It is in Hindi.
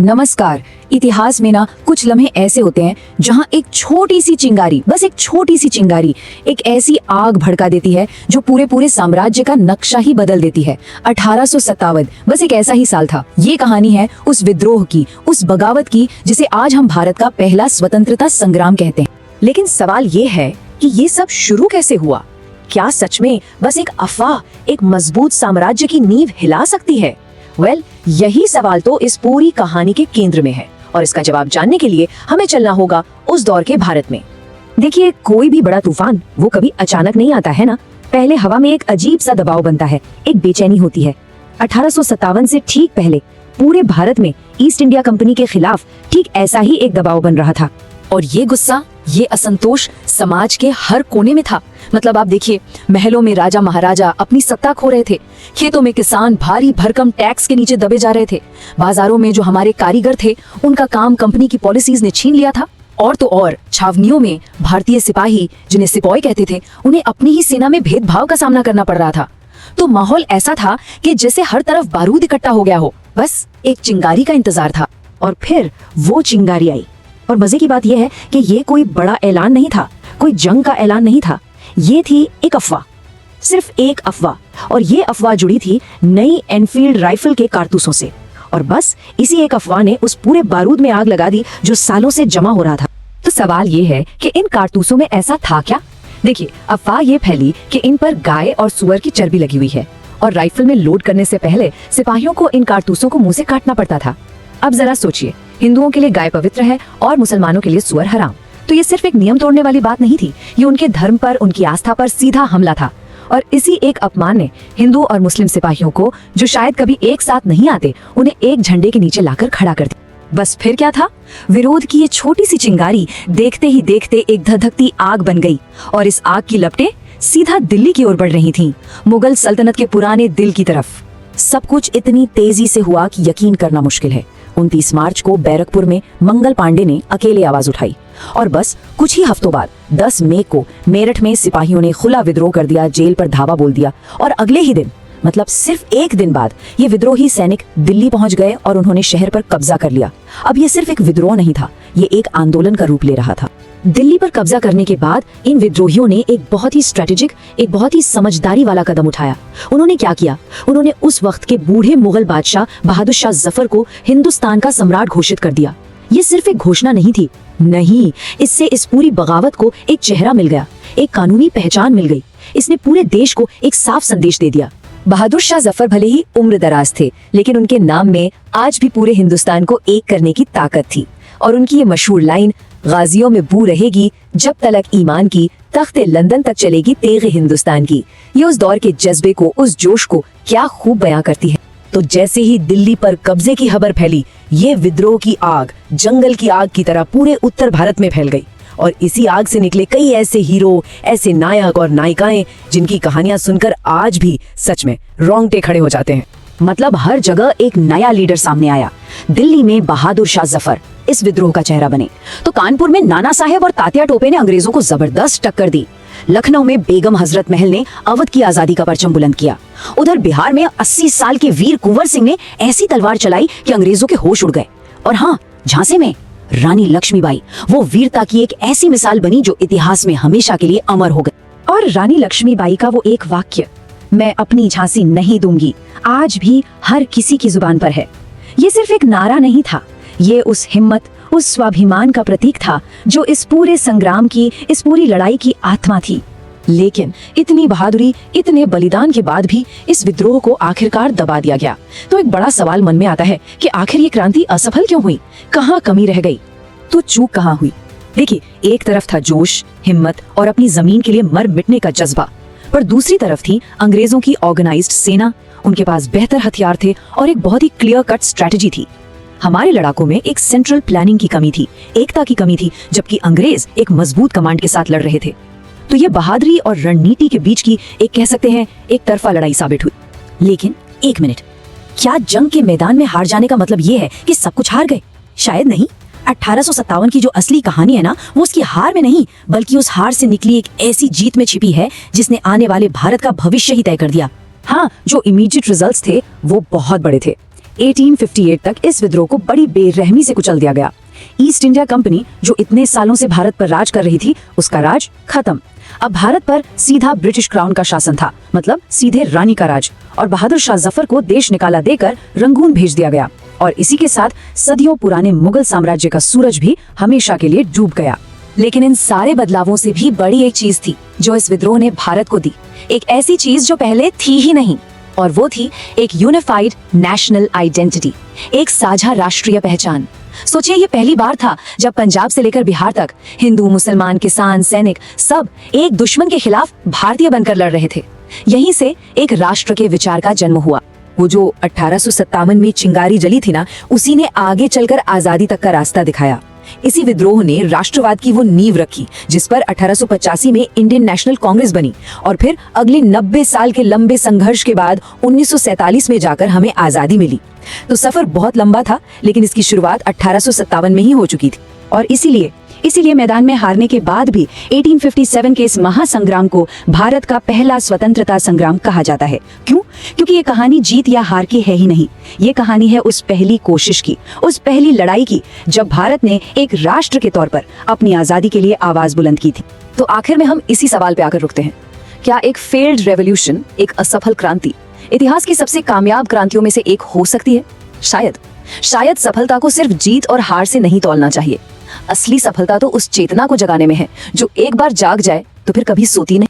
नमस्कार। इतिहास में ना कुछ लम्हे ऐसे होते हैं जहां एक छोटी सी चिंगारी, बस एक छोटी सी चिंगारी एक ऐसी आग भड़का देती है जो पूरे पूरे साम्राज्य का नक्शा ही बदल देती है। 1857 बस एक ऐसा ही साल था। ये कहानी है उस विद्रोह की, उस बगावत की जिसे आज हम भारत का पहला स्वतंत्रता संग्राम कहते हैं। लेकिन सवाल ये है कि ये सब शुरू कैसे हुआ? क्या सच में बस एक अफवाह एक मजबूत साम्राज्य की नींव हिला सकती है? यही सवाल तो इस पूरी कहानी के केंद्र में है और इसका जवाब जानने के लिए हमें चलना होगा उस दौर के भारत में। देखिए, कोई भी बड़ा तूफान वो कभी अचानक नहीं आता है ना। पहले हवा में एक अजीब सा दबाव बनता है, एक बेचैनी होती है। 1857 से ठीक पहले पूरे भारत में ईस्ट इंडिया कंपनी के खिलाफ ठीक ऐसा ही एक दबाव बन रहा था और ये गुस्सा, ये असंतोष समाज के हर कोने में था। मतलब आप देखिए, महलों में राजा महाराजा अपनी सत्ता खो रहे थे, खेतों में किसान भारी भरकम टैक्स के नीचे दबे जा रहे थे, बाजारों में जो हमारे कारीगर थे उनका काम कंपनी की पॉलिसीज ने छीन लिया था, और तो और छावनियों में भारतीय सिपाही, जिन्हें सिपाही कहते थे, उन्हें अपनी ही सेना में भेदभाव का सामना करना पड़ रहा था। तो माहौल ऐसा था कि जैसे हर तरफ बारूद इकट्ठा हो गया हो, बस एक चिंगारी का इंतजार था। और फिर वो चिंगारी आई। और मजे की बात यह है कि ये कोई बड़ा ऐलान नहीं था, कोई जंग का ऐलान नहीं था। ये थी एक अफवाह, सिर्फ एक अफवाह। और ये अफवाह जुड़ी थी नई एनफील्ड राइफल के कारतूसों से। और बस इसी एक अफवाह ने उस पूरे बारूद में आग लगा दी जो सालों से जमा हो रहा था। तो सवाल ये है कि इन कारतूसों में ऐसा था क्या? देखिए, अफवाह ये फैली कि इन पर गाय और सुअर की चर्बी लगी हुई है और राइफल में लोड करने से पहले सिपाहियों को इन कारतूसों को मुंह से काटना पड़ता था। अब जरा सोचिए, हिंदुओं के लिए गाय पवित्र है और मुसलमानों के लिए सुअर हराम। तो ये सिर्फ एक नियम तोड़ने वाली बात नहीं थी, ये उनके धर्म पर, उनकी आस्था पर सीधा हमला था। और इसी एक अपमान ने हिंदू और मुस्लिम सिपाहियों को, जो शायद कभी एक साथ नहीं आते, उन्हें एक झंडे के नीचे लाकर खड़ा कर दिया। बस फिर क्या था? विरोध की ये छोटी सी चिंगारी देखते ही देखते एक धधकती आग बन गई और इस आग की लपटें सीधा दिल्ली की ओर बढ़ रही थीं, मुगल सल्तनत के पुराने दिल की तरफ। सब कुछ इतनी तेजी से हुआ कि यकीन करना मुश्किल है। 29 मार्च को बैरकपुर में मंगल पांडे ने अकेले आवाज उठाई और बस कुछ ही हफ्तों बाद 10 मई को मेरठ में सिपाहियों ने खुला विद्रोह कर दिया, जेल पर धावा बोल दिया। और अगले ही दिन, मतलब सिर्फ एक दिन बाद, ये विद्रोही सैनिक दिल्ली पहुंच गए और उन्होंने शहर पर कब्जा कर लिया। अब ये सिर्फ एक विद्रोह नहीं था, ये एक आंदोलन का रूप ले रहा था। दिल्ली पर कब्जा करने के बाद इन विद्रोहियों ने एक बहुत ही स्ट्रेटेजिक, एक बहुत ही समझदारी वाला कदम उठाया। उन्होंने क्या किया? उन्होंने उस वक्त के बूढ़े मुगल बादशाह बहादुर शाह जफर को हिंदुस्तान का सम्राट घोषित कर दिया। ये सिर्फ एक घोषणा नहीं थी, नहीं, इससे इस पूरी बगावत को एक चेहरा मिल गया, एक कानूनी पहचान मिल गई। इसने पूरे देश को एक साफ संदेश दे दिया। बहादुर शाह जफर भले ही उम्र दराज थे, लेकिन उनके नाम में आज भी पूरे हिंदुस्तान को एक करने की ताकत थी। और उनकी ये मशहूर लाइन, गाजियों में बू रहेगी जब तलक ईमान की, तख्ते लंदन तक चलेगी तेग हिंदुस्तान की, ये उस दौर के जज्बे को, उस जोश को क्या खूब बयां करती है। तो जैसे ही दिल्ली पर कब्जे की खबर फैली, ये विद्रोह की आग जंगल की आग की तरह पूरे उत्तर भारत में फैल गई। और इसी आग से निकले कई ऐसे हीरो, ऐसे नायक और नायिकाएं जिनकी कहानियां सुनकर आज भी सच में रोंगटे खड़े हो जाते हैं। मतलब हर जगह एक नया लीडर सामने आया। दिल्ली में बहादुर शाह जफर इस विद्रोह का चेहरा बने, तो कानपुर में नाना साहेब और तात्या टोपे ने अंग्रेजों को जबरदस्त टक्कर दी। लखनऊ में बेगम हजरत महल ने अवध की आजादी का परचम बुलंद किया। उधर बिहार में 80 साल के वीर कुंवर सिंह ने ऐसी तलवार चलाई कि अंग्रेजों के होश उड़ गए। और हाँ, झांसी में रानी लक्ष्मीबाई, वो वीरता की एक ऐसी मिसाल बनी जो इतिहास में हमेशा के लिए अमर हो गई। और रानी लक्ष्मीबाई का वो एक वाक्य, मैं अपनी झांसी नहीं दूंगी, आज भी हर किसी की जुबान पर है। ये सिर्फ एक नारा नहीं था, ये उस हिम्मत, उस स्वाभिमान का प्रतीक था जो इस पूरे संग्राम की, इस पूरी लड़ाई की आत्मा थी। लेकिन इतनी बहादुरी, इतने बलिदान के बाद भी इस विद्रोह को आखिरकार दबा दिया गया। तो एक बड़ा सवाल मन में आता है कि आखिर ये क्रांति असफल क्यों हुई? कहाँ कमी रह गई? तो चूक कहाँ हुई? देखिए, एक तरफ था जोश, हिम्मत और अपनी जमीन के लिए मर मिटने का जज्बा, पर दूसरी तरफ थी अंग्रेजों की ऑर्गेनाइज्ड सेना। उनके पास बेहतर हथियार थे और एक बहुत ही क्लियर कट स्ट्रेटजी थी। हमारे लड़ाकों में एक सेंट्रल प्लानिंग की कमी थी, एकता की कमी थी, जबकि अंग्रेज एक मजबूत कमांड के साथ लड़ रहे थे। तो ये बहादुरी और रणनीति के बीच की एक, कह सकते हैं, एक तरफा लड़ाई साबित हुई। लेकिन एक मिनट, क्या जंग के मैदान में हार जाने का मतलब ये है कि सब कुछ हार गए? शायद नहीं। 1857 की जो असली कहानी है ना, वो उसकी हार में नहीं, बल्कि उस हार से निकली एक ऐसी जीत में छिपी है जिसने आने वाले भारत का भविष्य ही तय कर दिया। हाँ, जो इमीडिएट रिजल्ट्स थे वो बहुत बड़े थे। 1858 तक इस विद्रोह को बड़ी बेरहमी से कुचल दिया गया। ईस्ट इंडिया कंपनी जो इतने सालों से भारत पर राज कर रही थी, उसका राज खत्म। अब भारत पर सीधा ब्रिटिश क्राउन का शासन था, मतलब सीधे रानी का राज, और बहादुर शाह जफर को देश निकाला देकर रंगून भेज दिया गया। और इसी के साथ सदियों पुराने मुगल साम्राज्य का सूरज भी हमेशा के लिए डूब गया। लेकिन इन सारे बदलावों से भी बड़ी एक चीज थी जो इस विद्रोह ने भारत को दी, एक ऐसी चीज जो पहले थी ही नहीं, और वो थी एक यूनिफाइड नेशनल आइडेंटिटी, एक साझा राष्ट्रीय पहचान। सोचिए, ये पहली बार था जब पंजाब से लेकर बिहार तक हिंदू, मुसलमान, किसान, सैनिक सब एक दुश्मन के खिलाफ भारतीय बनकर लड़ रहे थे। यहीं से एक राष्ट्र के विचार का जन्म हुआ। वो जो 1857 में चिंगारी जली थी ना, उसी ने आगे चलकर आजादी तक का रास्ता दिखाया। इसी विद्रोह ने राष्ट्रवाद की वो नींव रखी जिस पर 1885 में इंडियन नेशनल कांग्रेस बनी, और फिर अगले 90 साल के लंबे संघर्ष के बाद 1947 में जाकर हमें आजादी मिली। तो सफर बहुत लंबा था, लेकिन इसकी शुरुआत 1857 में ही हो चुकी थी। और इसीलिए मैदान में हारने के बाद भी 1857 के इस महासंग्राम को भारत का पहला स्वतंत्रता संग्राम कहा जाता है। क्यों? क्योंकि ये कहानी जीत या हार की है ही नहीं, ये कहानी है उस पहली कोशिश की, उस पहली लड़ाई की, जब भारत ने एक राष्ट्र के तौर पर अपनी आजादी के लिए आवाज बुलंद की थी। तो आखिर में हम इसी सवाल पे आकर रुकते हैं, क्या एक फेल्ड रेवोल्यूशन, एक असफल क्रांति, इतिहास की सबसे कामयाब क्रांतियों में से एक हो सकती है? शायद सफलता को सिर्फ जीत और हार से नहीं तौलना चाहिए। असली सफलता तो उस चेतना को जगाने में है जो एक बार जाग जाए तो फिर कभी सोती नहीं।